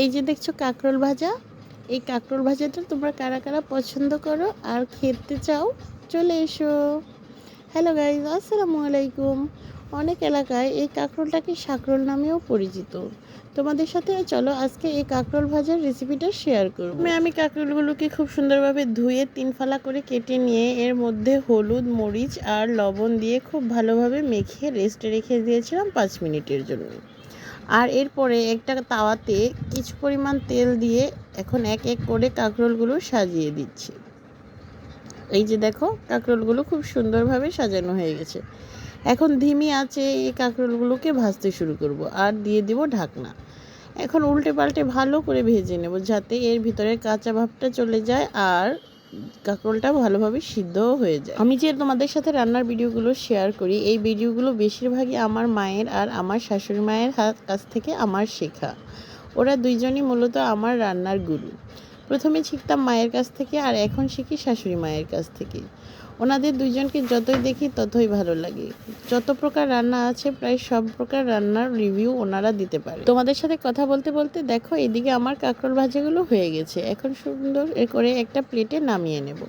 এই যে দেখছো কাঁকরোল ভাজা, এই কাঁকরোল ভাজাটা তোমরা কারা কারা পছন্দ করো আর খেতে চাও, চলে এসো। হ্যালো গাইজ, আসসালামু আলাইকুম। অনেক এলাকায় এই কাঁকরোলটাকে শাকরোল নামেও পরিচিত। তোমাদের সাথে চলো আজকে এই কাঁকরোল ভাজার রেসিপিটা শেয়ার করব। আমি কাঁকরোলগুলোকে খুব সুন্দরভাবে ধুয়ে 3 ফালা করে কেটে নিয়ে এর মধ্যে হলুদ, মরিচ আর লবণ দিয়ে খুব ভালোভাবে মেখে রেস্টে রেখে দিয়েছিলাম 5 মিনিটের জন্য। আর এরপরে একটা তাওয়াতে কিছু পরিমাণ তেল দিয়ে এখন এক এক করে কাঁকরোলগুলো সাজিয়ে দিচ্ছি। এই যে দেখো, কাঁকরোলগুলো খুব সুন্দরভাবে সাজানো হয়ে গেছে। এখন ধিমি আঁচে এই কাঁকরোলগুলোকে ভাজতে শুরু করব আর দিয়ে দিব ঢাকনা। এখন উল্টে পাল্টে ভালো করে ভেজে নেব যাতে এর ভিতরে কাঁচা ভাবটা চলে যায় আর কাঁকরোলটা ভালোভাবে সিদ্ধও হয়ে যায়। আমি যে তোমাদের সাথে রান্নার ভিডিওগুলো শেয়ার করি, এই ভিডিওগুলো বেশিরভাগই আমার মায়ের আর আমার শাশুড়ি মায়ের কাছ থেকে আমার শেখা। ওরা দুইজনই মূলত আমার রান্নার গুরু। প্রথমে শিখতাম মায়ের কাছ থেকে আর এখন শিখি শাশুড়ি মায়ের কাছ থেকে। ওনাদের দুইজনকে যতই দেখি ততই ভালো লাগে। যত প্রকার রান্না আছে প্রায় সব প্রকার রান্নার রিভিউ ওনারা দিতে পারে। তোমাদের সাথে কথা বলতে বলতে দেখো এদিকে আমার কাঁকরোল ভাজাগুলো হয়ে গেছে। এখন সুন্দর করে একটা প্লেটে নামিয়ে নেব।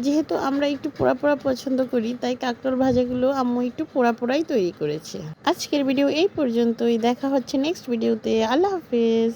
যেহেতু আমরা একটু পোড়া পোড়া পছন্দ করি, তাই কাঁকরোল ভাজাগুলো আম্মু একটু পোড়া পোড়াই তৈরি করেছে। আজকের ভিডিও এই পর্যন্তই, দেখা হচ্ছে নেক্সট ভিডিওতে। আল্লাহ হাফেজ।